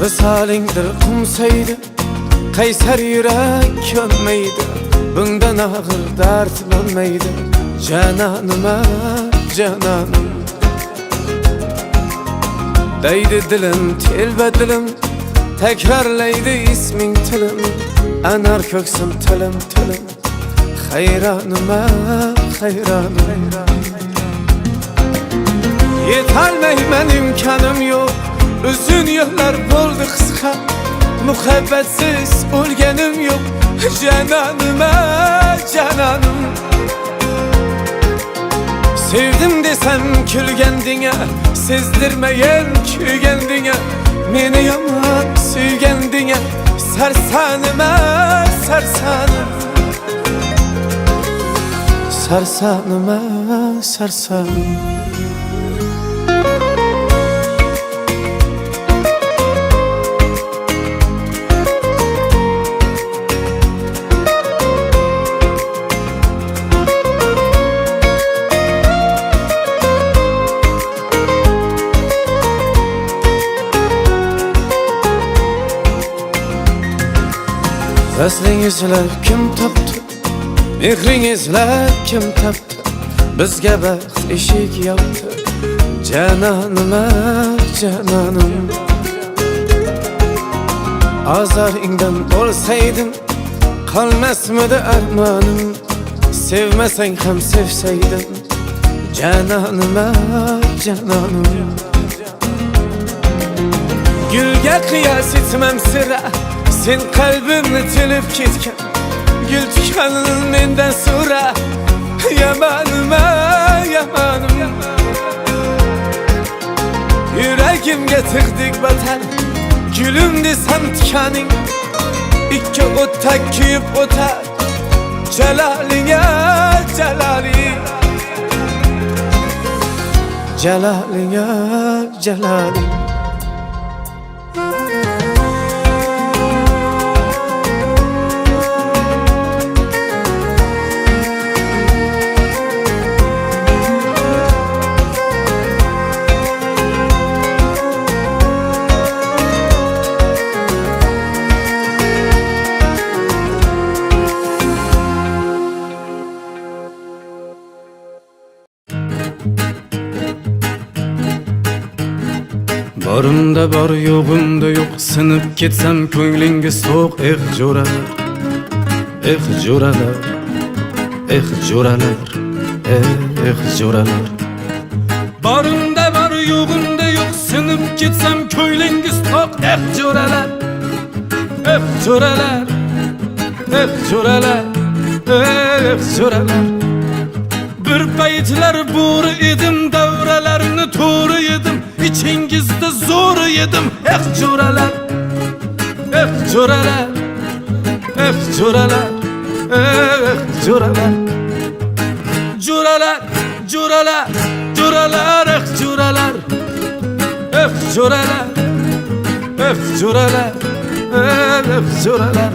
Visalingdir qumsaydi, qaysar yurak ko'nmaydi. Bundan og'ir dard bo'lmaydi. Cananıma, cananim deydi dilim, telba dilim, tekrarlaydi isming tilim. Anar ko'ksim tilim, tilim, hayranıma, hayranim. Yetolmayman, imkonim yo'q, uzun yo'llar bo'ldi qisqa. Muhabbatsiz o'lganim yo'q, cananıma, cananim. Sevdim desem külgendine, sezdirmeyen kügendine. Meni yaman suygendine, sarsanıma, sarsanım. Sarsanıma, sarsanım. Vaslinizlar kim toptu, mehrinizlar kim toptu. Bizga baxt eshik yopdi, cananıma, cananim. Azaringdan bo'lsaydim, qolmasmidi armonim. Sevmasang ham sevsaydim, cananıma, cananim. Gülga qiyos etmam sira, sen kalbimni tilib ketgan. Gül tishqanin mendan so'ra, yamanima, yamanim. Yuragimga tig'dik vatan, gülüm desam tikaning. Ikki o'tda kuyib o'tar, jalolinga, jaloling. Jalolinga, jaloling. Borumda bor, yo'g'imda yo'q, sinib ketsam ko'nglingiz to'q. Jo'ralar, jo'ralar, jo'ralar, jo'ralar. Borumda bor, yo'g'imda yo'q, sinib ketsam ko'nglingiz to'q. Jo'ralar, jo'ralar, jo'ralar, jo'ralar. Bir paytlar bo'ri edim, davralarni to'g'ri yedim. İçingizde zor yedim. Jo'ralar, jo'ralar, jo'ralar, jo'ralar. Jo'ralar, jo'ralar, jo'ralar, jo'ralar, jo'ralar, jo'ralar, jo'ralar.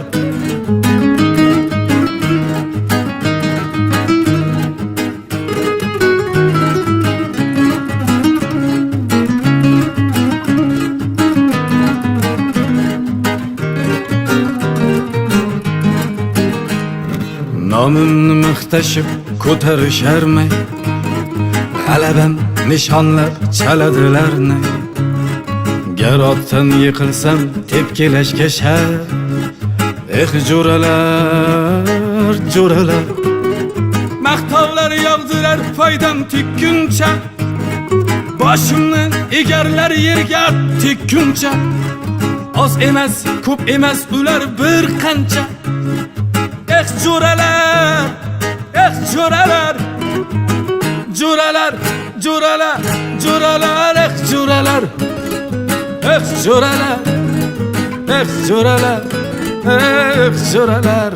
Nomimni maqtashib ko'tarisharmay, g'alabam nishonlab chaladilarni. Garotdan yiqilsam tepkilashga shart. Jo'ralar, jo'ralar. Maqtovlar yog'dilar foydam tekkuncha. Boshimni egarlar yerga tekkuncha. Oz emas, ko'p emas ular bir qancha. Jo'ralar, jo'ralar, jo'ralar, jo'ralar, jo'ralar, jo'ralar, jo'ralar, jo'ralar, jo'ralar.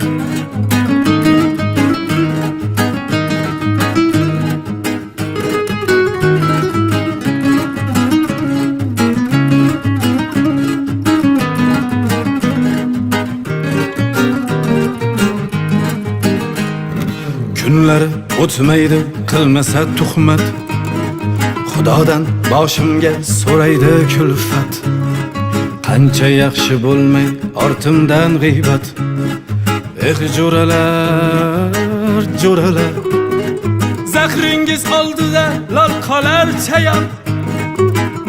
Kunlari o'tmaydi, qilmasa tuhmat. Xudodan boshimga so'raydi kulfat. qancha yaxshi bo'lmay ortimdan g'iybat. Jo'ralar, jo'ralar, Zahringiz oldida lol qolar chayon.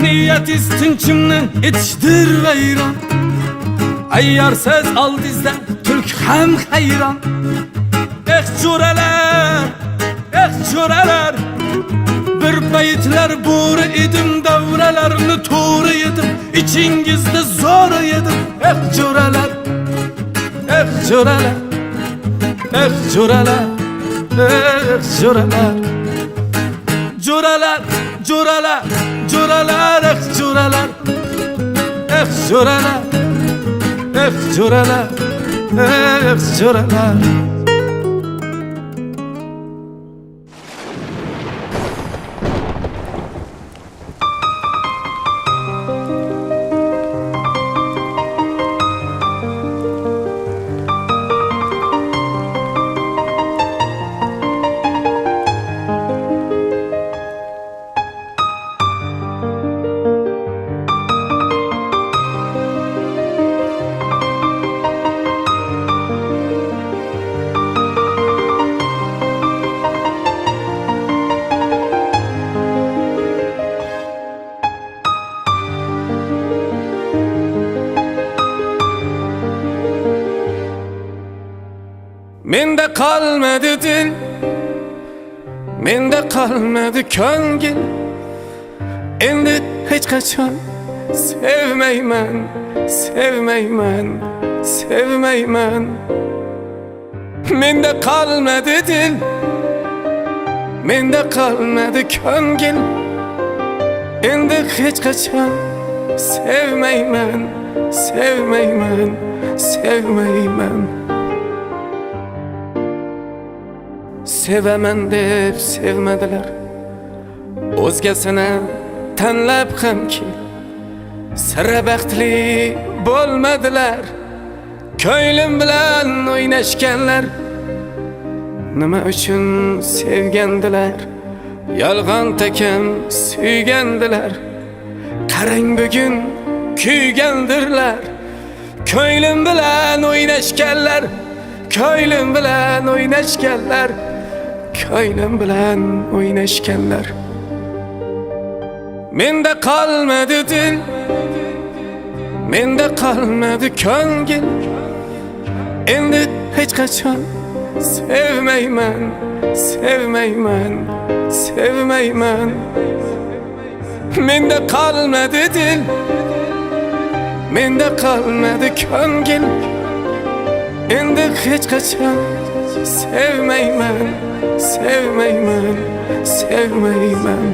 Niyatingiz tinchimni etishdir vayron. Ayyorsiz oldingizda tulk ham hayron. Jo'ralar, jo'ralar, bir paytlar bo'ri edim, davralarni to'g'ri yedim, ichingizda zo'r yedim. Jo'ralar, jo'ralar, jo'ralar, jo'ralar, jo'ralar, jo'ralar, jo'ralar, jo'ralar, jo'ralar, jo'ralar, jo'ralar. Mende kalmadı dil, mende kalmadı ko'ngil. Endi hech qachon sevmayman, sevmayman, sevmayman. Mende kalmadı dil, mende kalmadı ko'ngil. Endi hech qachon sevmayman, sevmayman, sevmayman. Sevaman deb sevmadilar, o'zgasini tanlab hamki sira baxtli bo'lmadilar. Ko'nglim bilan o'ynashganlar nima uchun sevgandilar? Yolg'on takam suygandilar. Qarang bugun kuygandirlar. Ko'nglim bilan o'ynashganlar, ko'nglim bilan o'ynashganlar, ko'nglim bilan o'ynashganlar. Menda qolmadi dil, menda qolmadi ko'ngil. Endi hech qachon sevmayman, sevmayman, sevmayman. Menda qolmadi dil, menda qolmadi ko'ngil. Endi hech qachon sevmayman, sevmayman, sevmayman.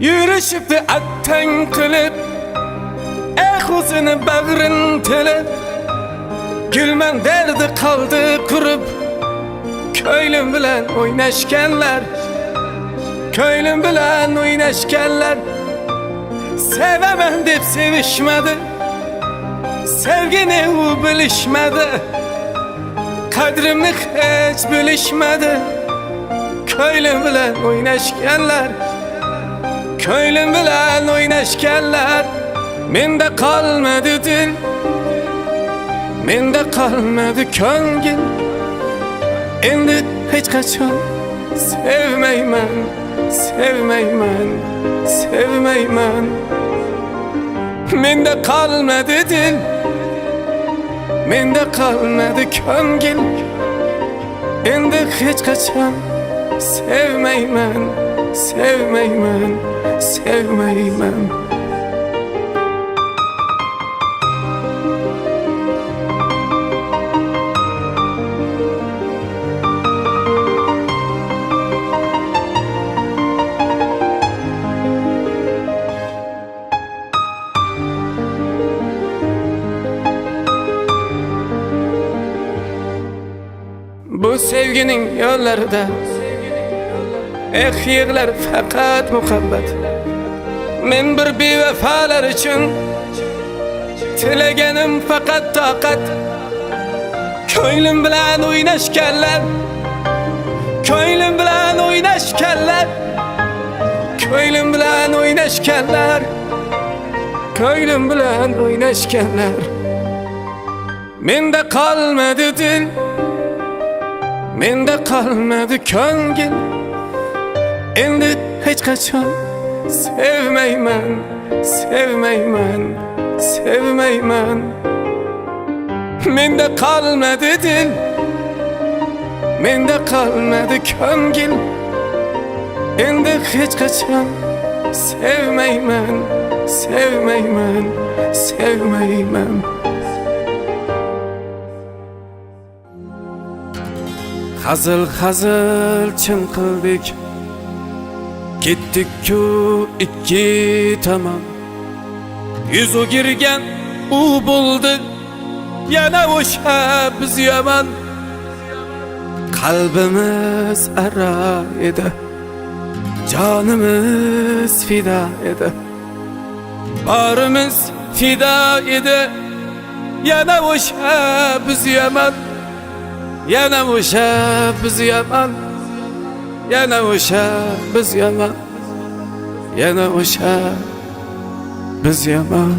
Yürüşüptü attang qilib, o'zini bag'rin tilib. Gulman derdi qoldi qurib, ko'nglim bilan o'ynashganlar, ko'nglim bilan o'ynashganlar. Sevaman deb sevishmadi, sevgini u bilishmadi. Qadrimni hech bilishmadi. Ko'nglim bilan o'ynashganlar, ko'nglim bilan o'ynashganlar. Menda qolmadi dil, menda qolmadi ko'ngil. Endi hech qachon sevmayman, sevmayman, sevmayman. Menda qolmadi dil, menda qolmadi ko'ngil. Endi hech qachon sevmayman, sevmayman, sevmayman. Bu sevginin yollarida yığlar faqat muhabbat. Men bir bevafalar uchun tileganim faqat taqat. Ko'nglim bilan o'ynashganlar, ko'nglim bilan o'ynashganlar, ko'nglim bilan o'ynashganlar, ko'nglim bilan o'ynashganlar. Menda qolmadi dil, menda qolmadi ko'ngil. Endi hech qachon sevmayman, sevmayman, sevmayman. Menda qolmadi dil, menda qolmadi ko'ngil. Endi hech qachon sevmayman, sevmayman, sevmayman. Hazıl hazıl çınqildik, ketdik-ku ikki tomon. Yuz o'girgan u bo'ldi, yana o'sha biz yomon. Qalbimiz ara edi, jonimiz fida edi, barimiz fida edi, yana o'sha biz yomon. Yana o'sha biz yomon, yana o'sha biz yomon, yana o'sha biz yomon.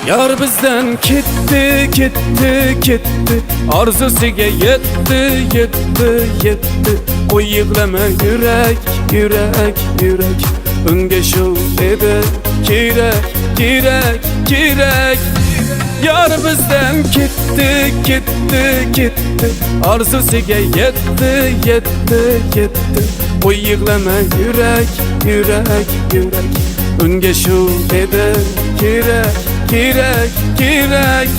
Yar bizdan ketdi, ketdi, ketdi, orzusiga yetdi, yetdi, yetdi. Qo'y yig'lama yurak, yurak, yurak. Unga shu edi kerak, kerak, kerak. Yar bizdan ketdi, ketdi, ketdi, orzusiga yetdi, yetdi, yetdi. Qo'y yig'lama yurak, yurak, yurak. Unga shu edi kerak, kerak, kerak.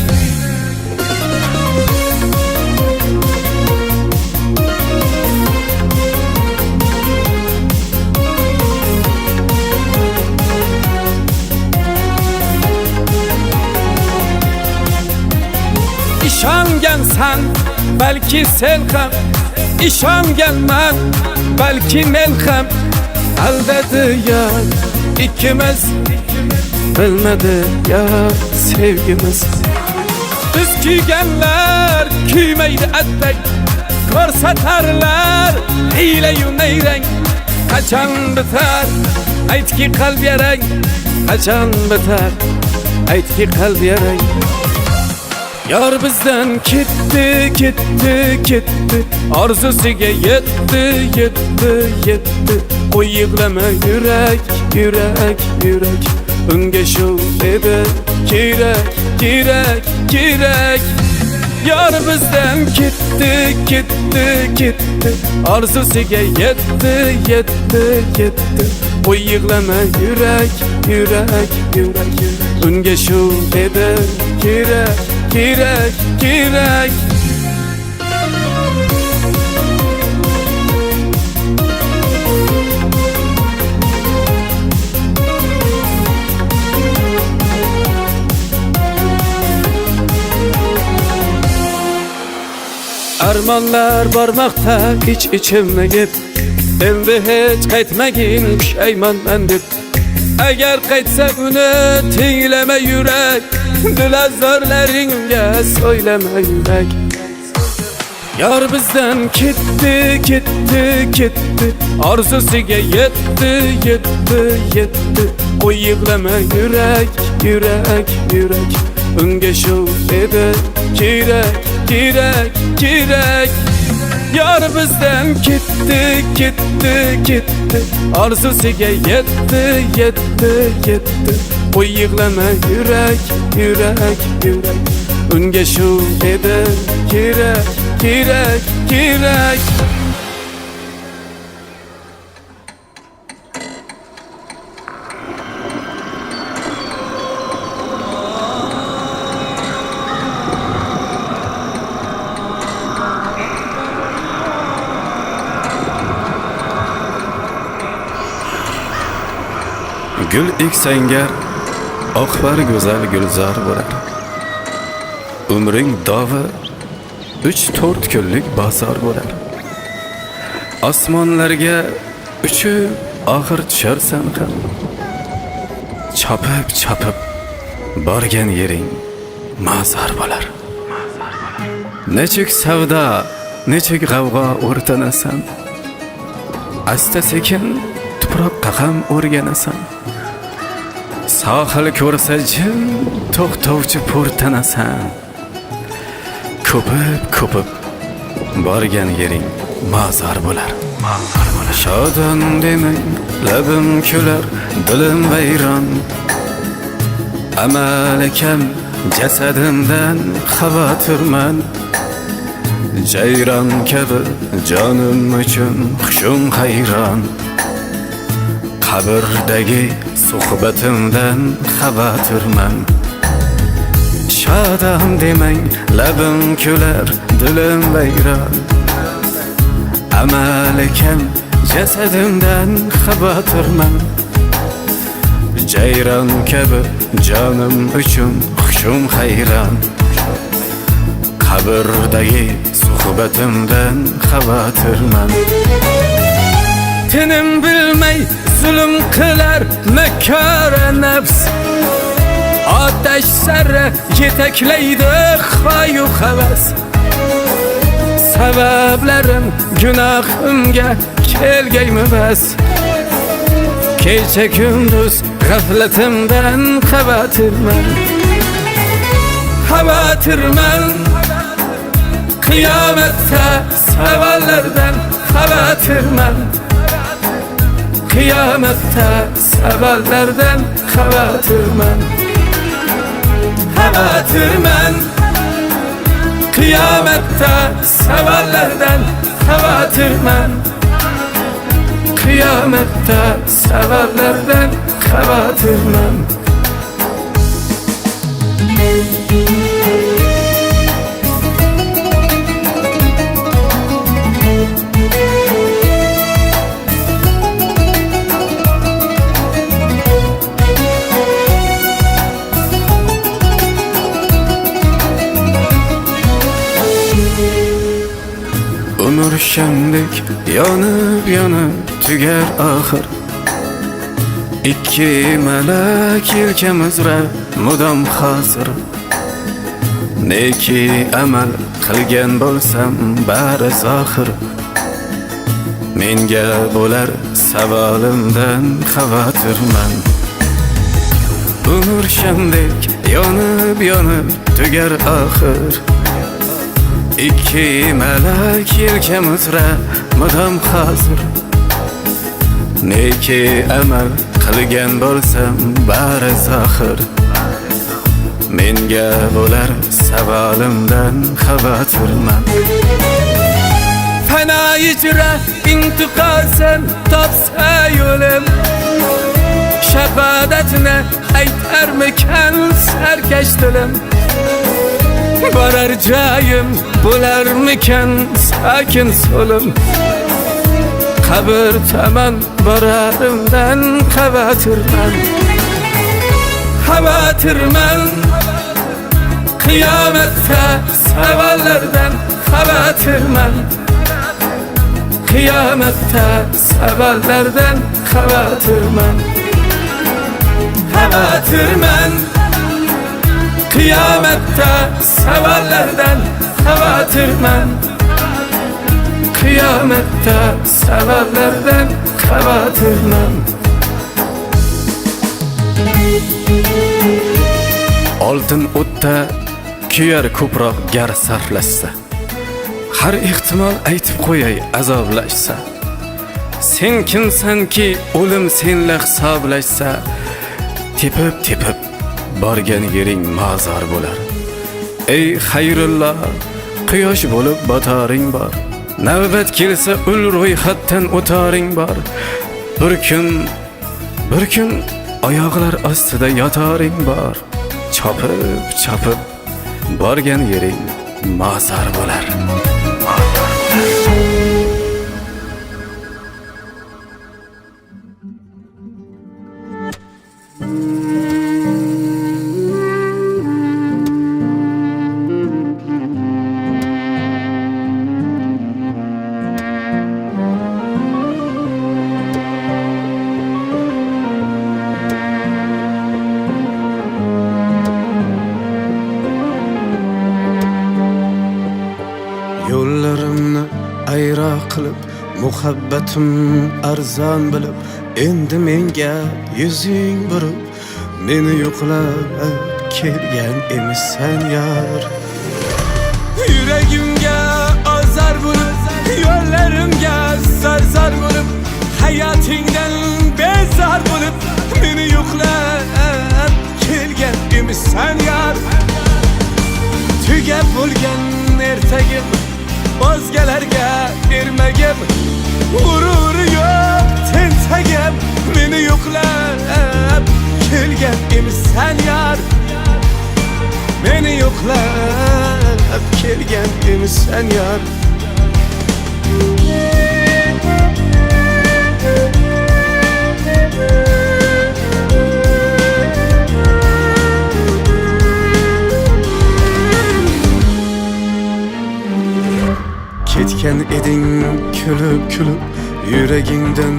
İşongansan balki sen ham, ishonganman balki men ham. Aldadi yar ikkimiz, bilmadi yar sevgimiz. Biz kuyganlar kuymaydi attak, ko'rsatarlar hiyla-yu nayrang. Qachon bitar aytki qalb yarang, qachon bitar aytki qalb yarang. Yar bizdan ketdi, ketdi, ketdi, orzusiga yetdi, yetdi, yetdi. Qo'y yig'lama yurak, yurak, yurak. Unga shu edi kerak, kerak, kerak. Yar bizdan ketdi, ketdi, ketdi, orzusiga yetdi, yetdi, yetdi. Qo'y yig'lama yurak, yurak, yurak. Unga shu edi kerak, kerak, kerak. Armonlar bormoqda ich-ichimni yeb, endi hech qaytmagin pushaymonman deb. Agar qaytsa uni tinglama yurak, dilazorlaringga so'ylama yurak. Yar bizdan ketdi, ketdi, ketdi, orzusiga yetdi, yetdi, yetdi. Qo'y yig'lama yurak, yurak, yurak. Unga shu edi kerak, kerak, kerak. Yar bizdan ketdi, ketdi, ketdi, orzusiga yetdi, yetdi, yetdi. Qo'y yig'lama yurak, yurak, yurak. Unga shu edi kerak, kerak, kerak. Gul eksangar oqbar go'zal gulzor bo'lar. Umring dovi 3-4 kunlik bozor bo'lar. Osmonlarga uchib oxir tusharsan ham. Chopib borgan yering mazar bo'lar. Nechuk savdo, nechuk g'avg'o o'rtanasan. Asta sekin tuproqqa ham o'rganasan. Sohil ko'rsa jim to'xtovchi po'rtanasan. Ko'pib borgan yering mazar bo'lar. Shodon demang, labim kular, dilim vayron. Amali kam jasadimdan xavotirman. Jayron kabi jonim uchun hushim hayron. Qabrdagi suhbatimdan xavotirman. Shodon demang, labim kular, dilim vayron. Amali kam jasadimdan xavotirman. Jayron kabi jonim uchun hushim hayron. Qabrdagi suhbatimdan xavotirman. Tinim bilmay zulm qilar makara nafs. Otash sari yetaklaydi xoyu havas. Sabablarim gunohimga kelgaymi bas. Kecha kunduz g'aflatimdan xavotirman. Qiyomatda savollardan xavotirman. Qiyomatda savollardan xavotirman. Qiyomatda savollardan xavotirman. Qiyomatda savollardan xavotirman. Umr shamdek yonib tugar oxir. Ikki malak yelkamizra mudom hozir. Neki amal qilgan bo'lsam bari zohir. Menga bo'lar savolimdan xavotirman. Umr shamdek yonib tugar oxir. Ikki malak yelkamizra mudom hozir. Neki amal qilgan bo'lsam bari zohir. Menga bo'lar savolimdan xavotirman. Fana ijra intiqosan topsa yo'lim. Shahodatni aytarmikan sarkash dilim. Borar joyim bo'larmikan sakin so'lim. Qabr tomon borarimdan xavotirman. Qiyomatda savollardan xavotirman. Qiyomatda savollardan xavotirman. Qiyomatda savollardan xavotirman. Qiyomatda savollardan xavotirman. Oltin o'tda kuyar ko'proq gar sarflashsa. Har ehtimol aytib qo'yay azoblashsa. Sen kimsanki o'lim senla hisoblashsa. Tepib borgan yering mazar bo'lar. Ey xayrulloh, quyosh bo'lib botaring bor. Navbat kelsa ul ro'yxatdan o'taring bor. Bir kun oyoqlar ostida yotaring bor. Chopib borgan yering mazar bo'lar. Muhabbatim arzon bilib endi menga yuzing burib meni yo'qlab kelgan emissan yar. Yuragimga azar bo'lib, yo'llarimga zarzar bo'lib, hayotingdan bezor bo'lib meni yo'qlab kelgan emissan yar. Tugab bo'lgan ertagim, o'zgalarga ermagim, g'ururi yo'q tentagim meni yo'qlab kelgan emissan yar. Meni yo'qlab kelgan emissan yar. Ketgan eding kulib kulib, yuragingdan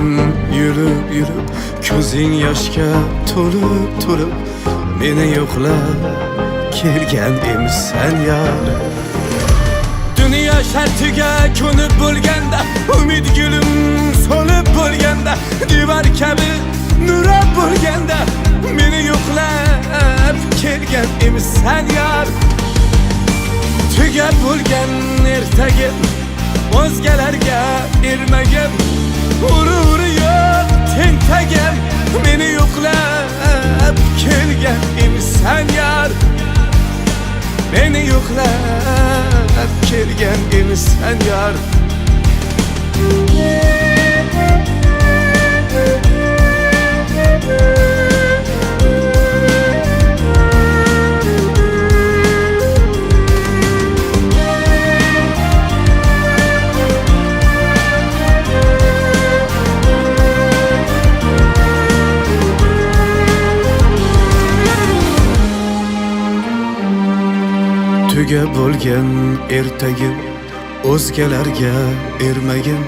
yurib yurib, ko'zing yoshga to'lib to'lib meni yo'qlab kelgan emissan yar. Dünya shartiga ko'nib bo'lganda, umid gulim so'lib bo'lganda, divar kabi nurab bo'lganda meni yo'qlab kelgan emissan yar. Tugab bo'lgan ertagim, o'zgalarga ermagim, g'ururi yo'q tentagim meni yo'qlab kelgan emissan yar. Meni yo'qlab kelgan emissan yar. Tugab bo'lgan ertagim, o'zgalarga ermagim,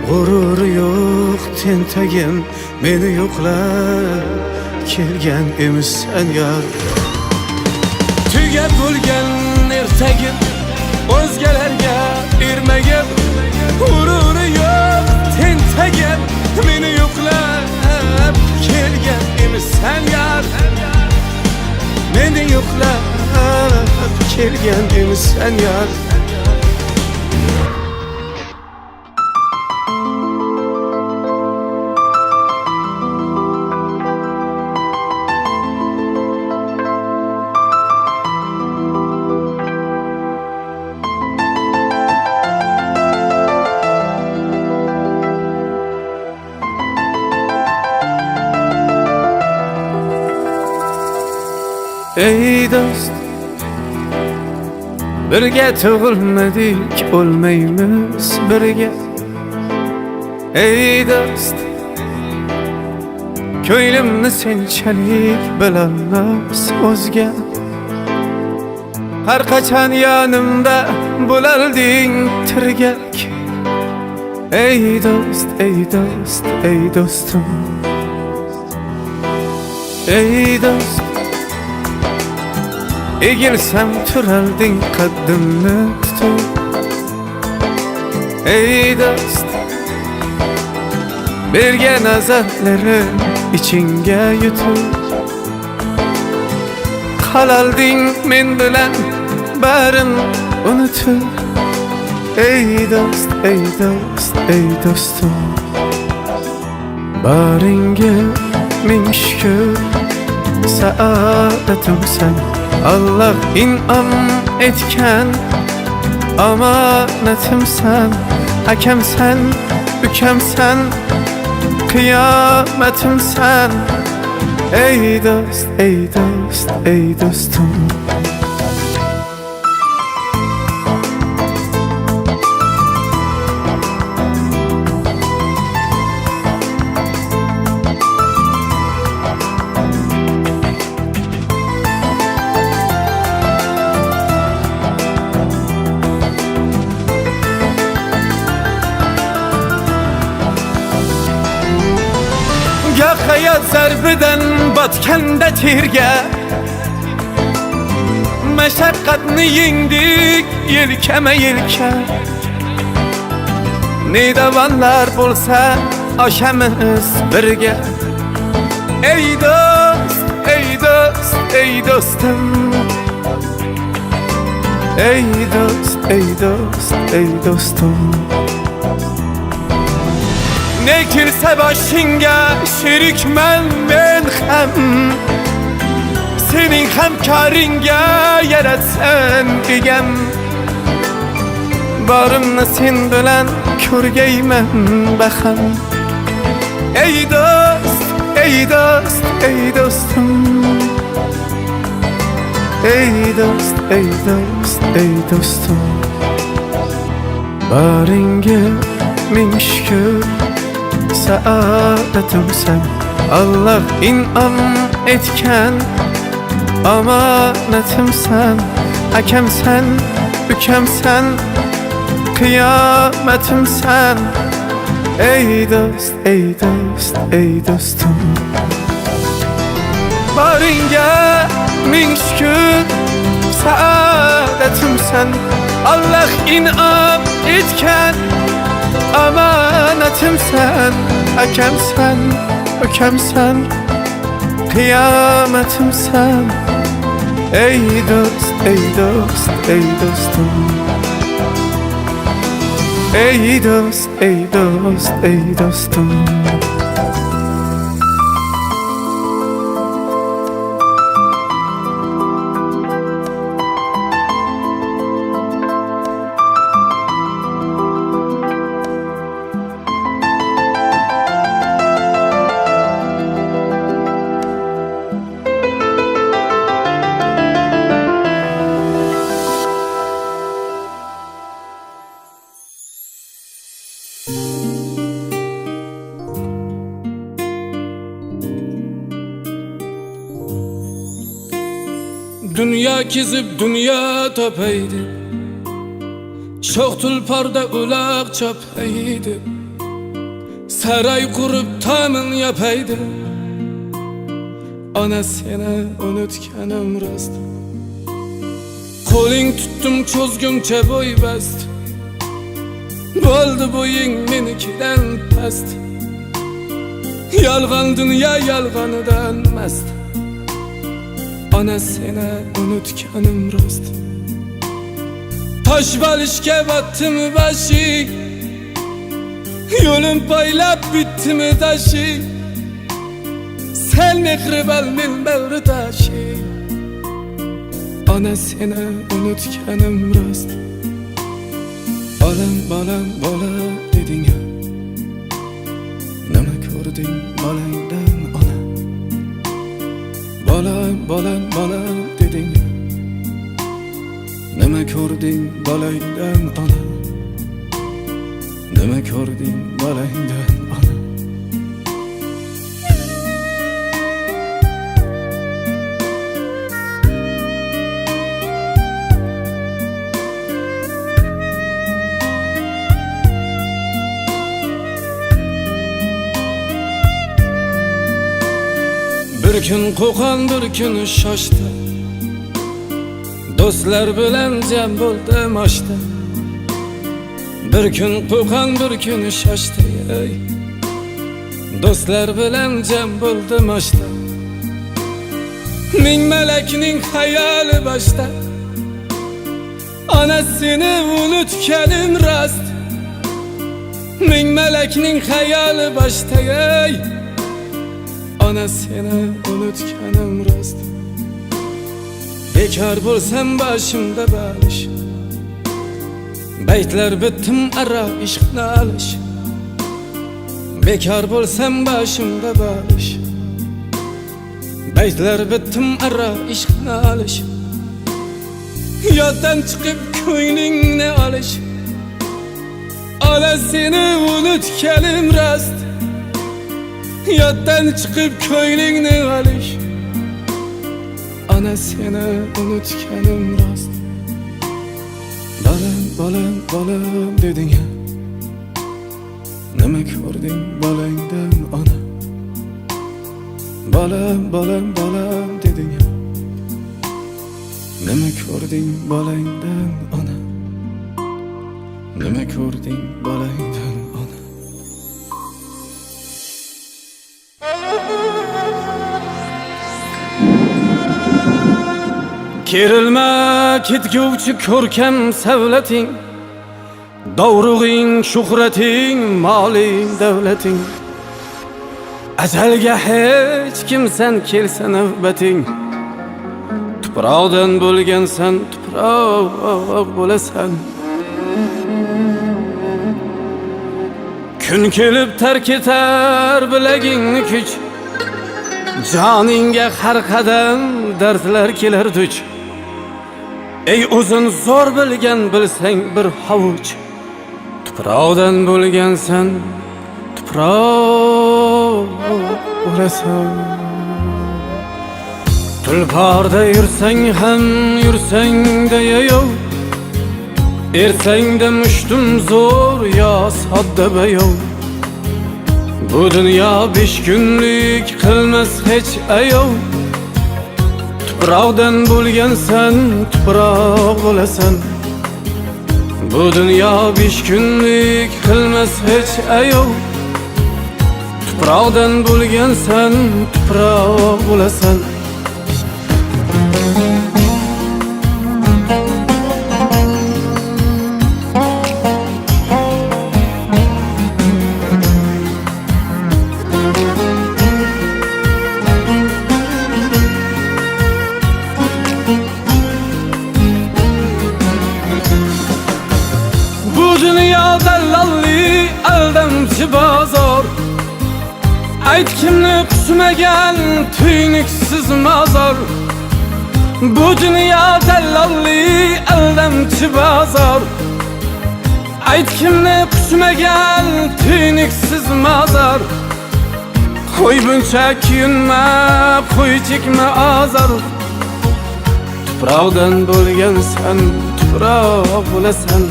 g'ururi yo'q tentagim meni yo'qlab kelgan emissan yar. Tugab bo'lgan ertagim, o'zgalarga ermagim, g'ururi yo'q tentagim meni yo'qlab kelgan emissan yar. Meni yo'qlab kelgan emissan yar. Ey dost, birga tug'ilmadik, o'lmaymiz birga. Ey dost, ko'nglimni senchalik bilolmas o'zga. Har qachon yonimda bo'lalding tirgak. Ey dost, ey dost, ey do'stim. Ey dost, egilsam turalding qaddimni tutib. Ey dost, bergan azoblarim ichingga yutib. Qalalding men bilan barin unutib. Ey dost, ey dost, ey do'stim. Baringga ming shukr, saodatimsan. Allah in'am etken amanetimsen. Hakemsen, hükemsen, kıyametimsen. Ey dost, ey dost, ey dostum. Goh hayot zarbidan botganda terga, mashaqqatni yengdik yelkama yelka. Nidavanlar bo'lsa oshamiz birga. Ey do'st, ey do'st, ey do'stim. Ey do'st, ey do'st, ey do'stim. Ne kirse başınga şerikmen men ham. Senin hamkaringa yaratsan egam. Barımni sen bilan ko'rgayman baxam. Ey do'st, ey do'st, ey do'stim. Ey do'st, ey do'st, ey do'stim. Baringa ming shukr, saodatimsan. Allah in'om etgan amanetimsen. Akamsan, ukamsan, kıyametimsen. Ey do'st, ey do'st, ey do'stim. Baringa ming shukr, saodatimsen. Allah in'om etgan amanetimsen. Akamsan, ukamsan, kıyametimsen. Ey do'st, ey do'st, ey do'stim. Ey do'st, ey do'st, ey do'stim. Dünya kezib dünya topaydi. Çok tulparda ulaq çapaydi. Saray kurup tamın yapaydı. Ana seni unutkanım rast. Qo'ling tuttum cho'zguncha bo'y bast. Bo'ldi bo'ying menikidan past. Yolg'on dunyo yolg'onidan mast. Ana seni unutkanım rost. Tosh balishga botdimi bashi. Yo'lim poylab bitdimi tashi. Sen mehribon men bag'ri tashi. Ana seni unutkanım rost. Bolam, bolam, bola deding. Nima ko'rding bolangdan ona? Bolam, bolam, bolam deding. Nima ko'rding bolangdan ona? Nima ko'rding bolangdan ona? Bir kun Qo'qon, bir kun shoshdi. Do'stlar bilan jam bo'ldim oshda. Bir kun Qo'qon, bir kun shoshdi. Do'stlar bilan jam bo'ldim oshda. Ming malakning xayoli boshda. Ana seni unutganim rost. Ming malakning xayoli boshda. Ana seni unutkanım rost. Bekar bo'lsam boshimda balish. Baytlar bitdim ara ishqni alish. Bekar bo'lsam boshimda balish. Baytlar bitdim ara ishqni alish. Yoddan chiqib ko'nglingni olish. Ana seni unutganim rost. Yoddan chiqib ko'nglingni olish. Ana seni unutganim rost. Bolam, bolam, bolam deding. Nima ko'rding bolangdan ona? Bolam, bolam, bolam deding. Nima ko'rding bolangdan ona? Nima ko'rding bolangdan Kerilme ketguvchi ko'rkam savlating, dovrug'ing, shuhrating, moling, davlating. Ajalga hech kimsan kelsa navbating. Tuproqdan bo'lgansan, tuproq bo'lasan. Kun kelib tark etar bilagingni kuch. Joningga har qadam dardlar kelar duch. Ey uzun zo'r bilgan bilsang bir havuch. Tuproqdan bo'lgansan, tuproq bo'lasan. Tulparda yursang ham yursang-da yayov, ersang-da mushtum zo'r yo sodda bayov. Bu dunyo 5 kunlik qilmas hech ayov. Tuproqdan bo'lgansan, tuproq bo'lasan. Bu dunyo 5 kunlik qilmas hech ayov. Tuproqdan bo'lgansan, tuproq bo'lasan. Bu dünya dallalli aldamchi bozor. Ayt kimni quchmagan tuynuksiz mozor. Bu dünya dallalli aldamchi bozor. Ayt kimni quchmagan tuynuksiz mozor. Qo'y buncha kuyunma, qo'y chekma azor. Tuproqdan bo'lgansan, tuproq bo'lasan.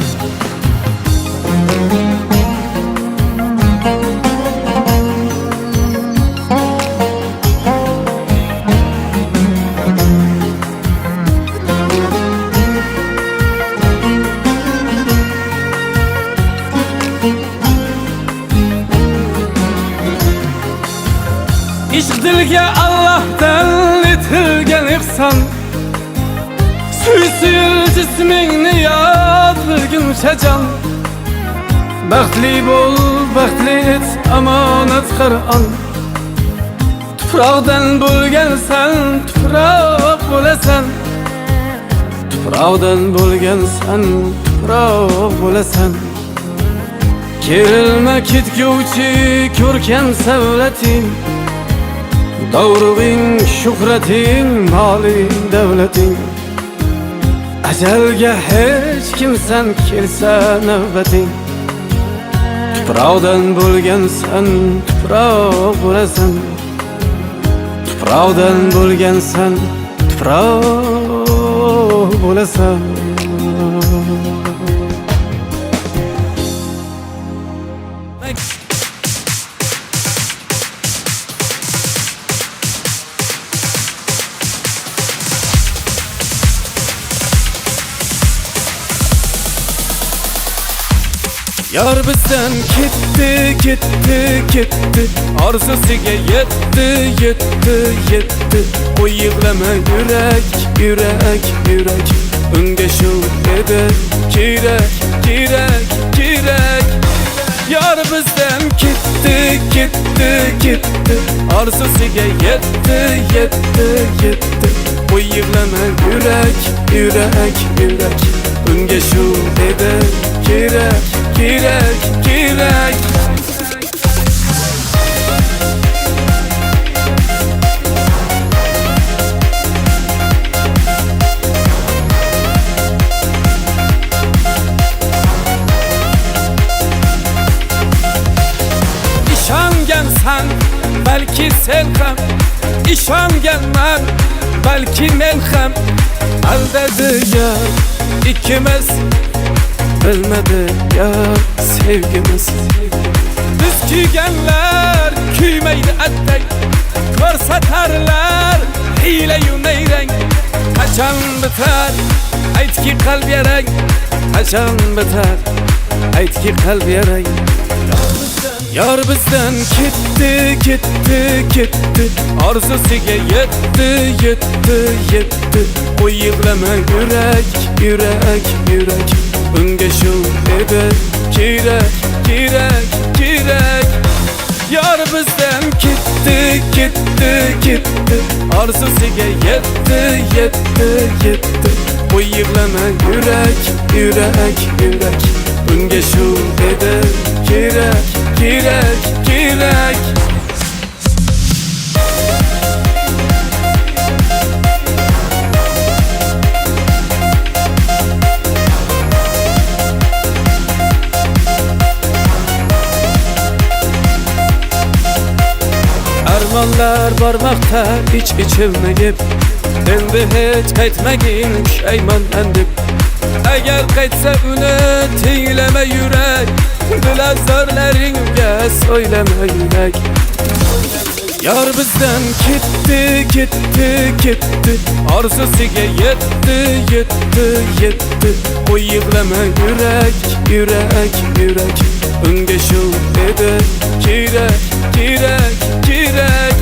İşq dilga Allohdan etilgan ihson. Suysil jismingni yod bilguncha jon. Baxtli bo'l, baxtli et, omonat Qur'on. Tuproqdan bo'lgansan, tuproq bo'lasan. Tuproqdan bo'lgansan, tuproq bo'lasan. Kerilma ketguvchi ko'rkam savlating, dovrug'ing, shuhrating, moling, davlating. Ajalga hech kimsan kelsa navbating. Tuproqdan bo'lgansan, tuproq bo'lasan. Tuproqdan bo'lgansan, tuproq bo'lasan. Yar bizden gitti, gitti, gitti. Arzusiga yetti, yetti, yetti. O yığlama yürek, yürek, yürek. Unga shu edi kerak, kerak, kerak. Yar bizden gitti, gitti, gitti. Arzusiga yetti, yetti, yetti. O yığlama yürek, yürek, yürek. Unga shu edi kerak, kerak, kerak. İşongansan balki sen ham, ishonganman balki men ham. Aldadi ya ikkimiz, bilmedi ya sevgimiz. Biz kuyganlar kuymaydi atday, ko'rsatarlar hiyla-yu nayrang. Qachon bitar aytki qalb yarang, qachon bitar aytki qalb yarang. Yar bizden gitti, gitti, gitti. Arzusiga yetti, yetti, yetti. O yığlama yürek, yürek, yürek. Unga shu edi kerak, kerak, kerak. Yar bizden gitti, gitti, gitti. Arzusiga yetti, yetti, yetti. O yığlama yürek, yürek, yürek. Unga shu edi kerak, kerak, kerak. Armonlar bormoqda ich-ichimni endi hech qaytmagin pushaymonman deb. Agar qaytsa uni tinglama yurak, dilazorlaringga so'ylama yurak. Yar bizdan ketdi, ketdi, ketdi. Arzusiga yetti, yetti, yetti. O yig'lama yurak, yurak, yurak. Unga shu edi kerak, kerak, kerak.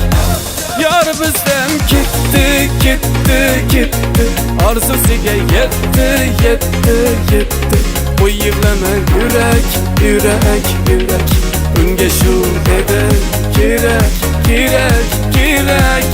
Yar bizdan ketdi, ketdi, ketdi. Arzusiga yetti, yetti, yetti. O yig'lama yurak, yurak, yurak. Unga shu edi kerak, kerak, kerak.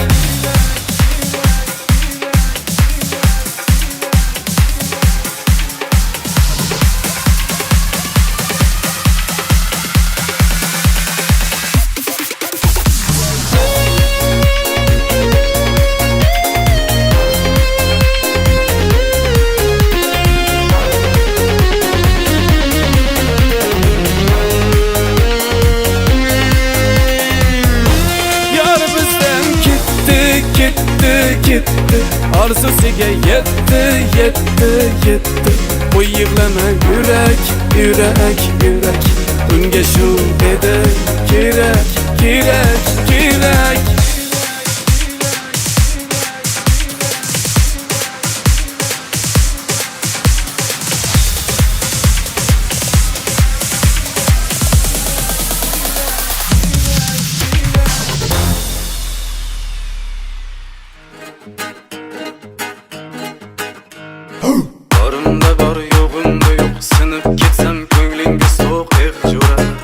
Gitti, arzusiga yetti, yetti, yetti. O yig'lama yurak, yurak, yurak. Unga shu edi kerak, kerak, kerak. Borimda bor, yo'g'imda yo'q. Sinib ketsam ko'nglinga so'q. Jo'ralar,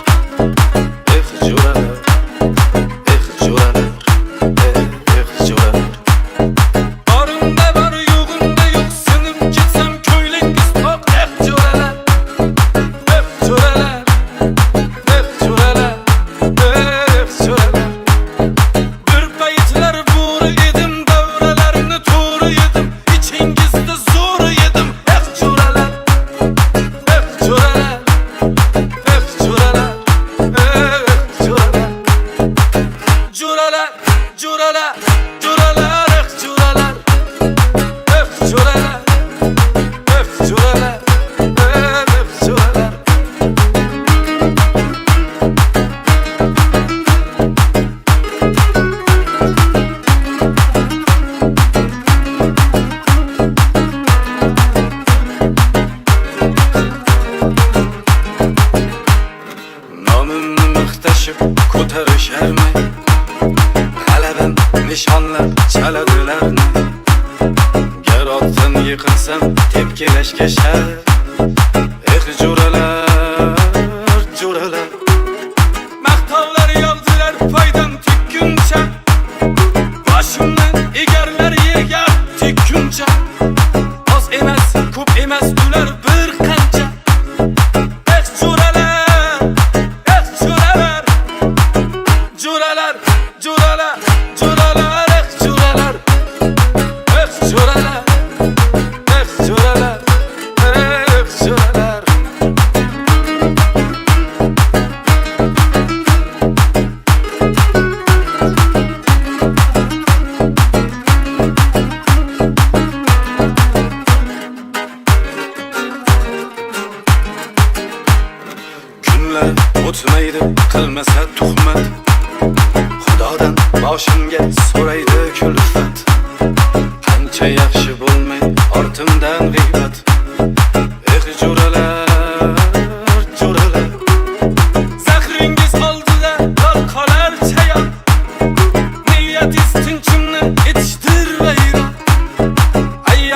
jo'ralar, jo'ralar, jo'ralar. Borimda bor, yo'g'imda yo'q. Sinib ketsam ko'nglinga so'q. Jo'ralar, jo'ralar, jo'ralar, jo'ralar. Bir paytlar bo'ri edim, davralarni to'g'ri yedim. İçingizda zo'r yedim. Jo'ralar, jo'ralar, jo'ralar, jo'ralar. Jo'ralar, jo'ralar, jo'ralar, jo'ralar. Jo'ralar, jo'ralar, jo'ralar. Nomimni maqtashib ko'tarisharmi? G'alabam nishonlab chaladilarni. Gar otdan yiqilsam tepkilashga shart. Jo'ralar, jo'ralar. Maqtovlar yog'dilar foydam tekkuncha. Boshimdan egarlar yerga tekkuncha. Oz emas, ko'p emas ular bir qancha. Jo'ralar, jo'ralar, jo'ralar, jo'ralar. Jo'ralar, jo'ralar, jo'ralar. Kunlar o'tmaydi, qilmasa tuhmat. Xudodan boshimga so'raydi kulfat. Qancha yaxshi bo'lmay ortimdan g'iybat. Jo'ralar, jo'ralar. Zahringiz oldi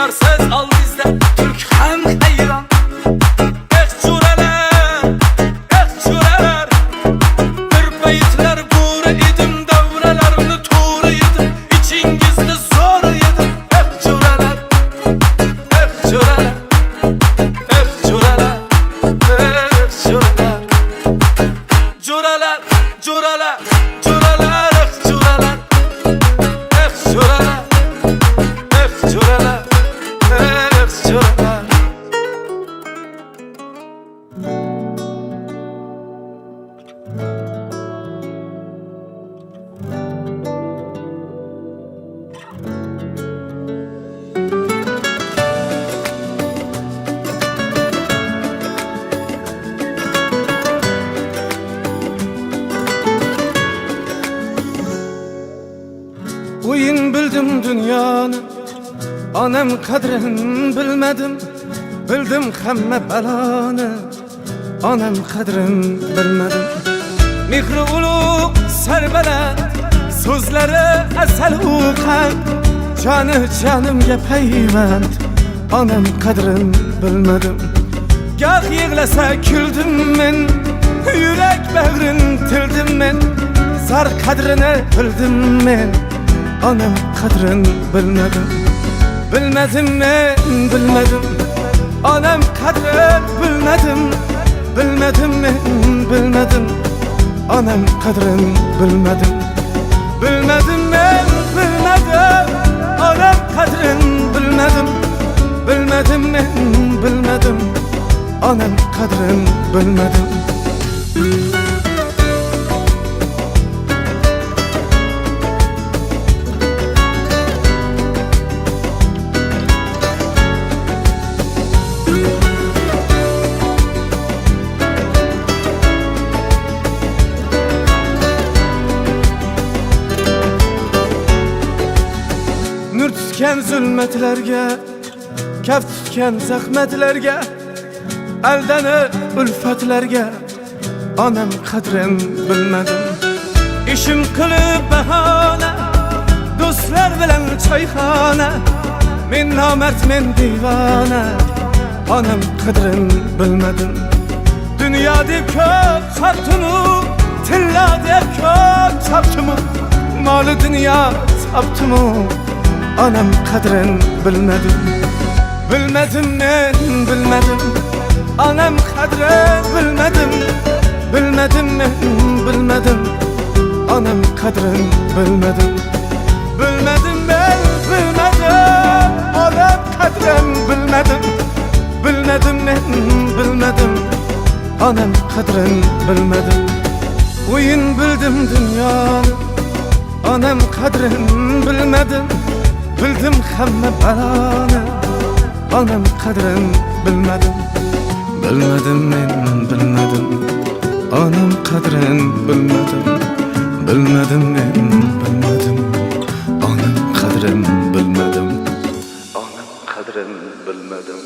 Hunarsiz al bizde Türk ham hayron. Jo'ralar, jo'ralar, bir paytlar bo'ri edim, davralarni to'g'ri yedim, ichingizni zo'r yedim. Jo'ralar, jo'ralar, jo'ralar, jo'ralar, jo'ralar, jo'ralar, jo'ralar, jo'ralar, jo'ralar, jo'ralar, jo'ralar. O'yin bildim dünyani, onam qadrini bilmadim, bildim hamma baloni, onam qadrini bilmadim. Mehri ulug' sarbaland, so'zlari asal uqan, joni jonimga payvand, onam qadrini bilmadim. Goh yig'lasa kuldim men, yurak bag'rin tildim men, zar qadrini bildim men, onam qadrini bilmadim. Bilmadim men, bilmadim, onam qadrini bilmadim. Bilmadim men, bilmadim, onam qadrini bilmadim. Bilmadim men, bilmadim, onam qadrini bilmadim. Bilmadim men, bilmadim, onam qadrini bilmadim. Nur tutgan zulmatlarga, kaf tutgan zahmatlarga, aldanib ulfatlarga, onam qadrini bilmadim. Ishim qilib bahona, do'stlar bilan choyxona, men nomard, men divona, onam qadrini bilmadim. Dunyo deb ko'p xotinu, tilla deb ko'p topdimu, moli dunyo topdimu, onam qadrini bilmadim. Bilmadim men, bilmadim, onam qadrini bilmadim. Bilmadim men, bilmadim, onam qadrini bilmadim. Bilmadim men, bilmadim, onam qadrini bilmadim. Bilmadim men, bilmadim, onam qadrini bilmadim. O'yin bildim dunyoni, onam qadrini bilmadim. Bildim hamma baloni, onam qadrini bilmadim. Bilmadim men, bilmadim, onam qadrini bilmadim. Bilmadim men, bilmadim, onam qadrini bilmadim. Onam qadrini bilmadim.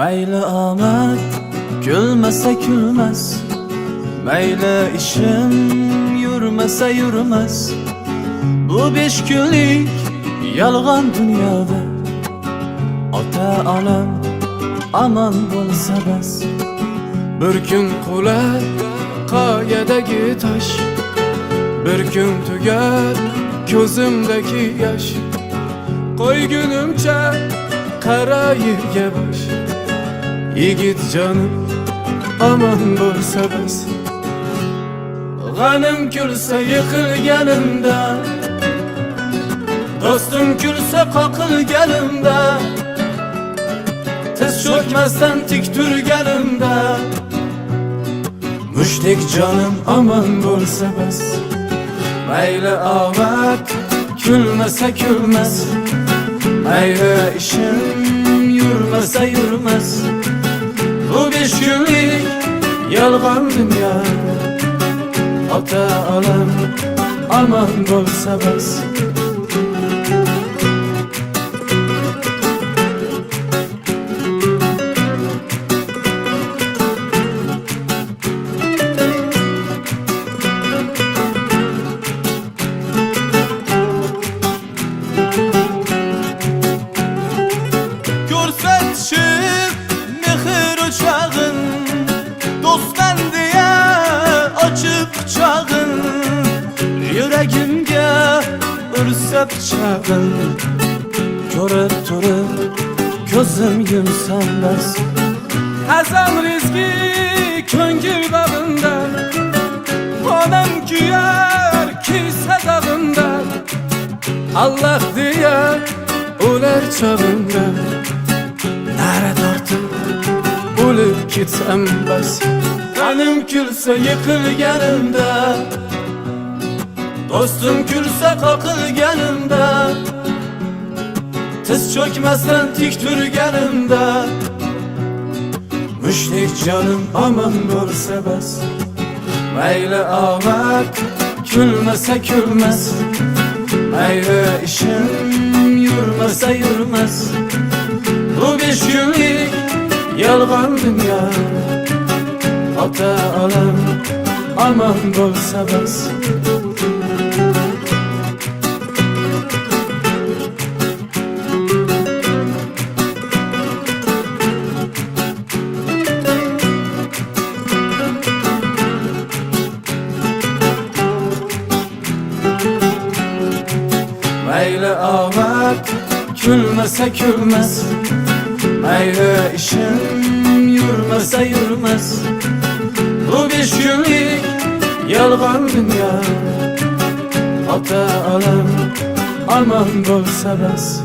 Mayli omad kulmasa kulmas, mayli ishim yurmasa yurmas, bu 5 kunlik yolg'on dunyoda ota onam aman bo'lsa bas. Bir kun qular qoyadagi tosh, bir kun tugar ko'zimdagi yosh. Qo'ygunimcha qara yerga bosh, yigit jonim aman bo'lsa bas. G'anim kulsa yiqilganimda, do'stim kulsa qoqilganimda, tiz cho'kmasdan tik turganimda, mushtdek jonim aman bo'lsa bas. Mayli omad kulmasa kulmas, mayli ishim yurmasa yurmas, Bu 5 günlük yalgan dünya ota alam aman bolsa bas. Görsətçib mexir uçağın, dostdan diye açıp çağın, yüreğimge ürsə bıçağın. Görüp durup gözüm yumsam bəs. Hazan rizki köngül bağında, onam güyer kilse dağında. Allah diye ular çağında, nere dartım ulup gitsem bəs. Kanım külse yıkıl yanımda, dostum külse kakıl yanımda. Tiz çökmezsen tik dur yanımda. Müşrik canım aman bolsa bas. Meyli ağlak külmese külmez, meyli işim yürmese yürmez. Bu 5 günlük yalgan dünya ota alam aman bolsa bas. Meyli ağlak külmese külmez, meyli işim yürmese yürmez. Bu 5 günlük yalgan dünya ota alam aman bolsa bas.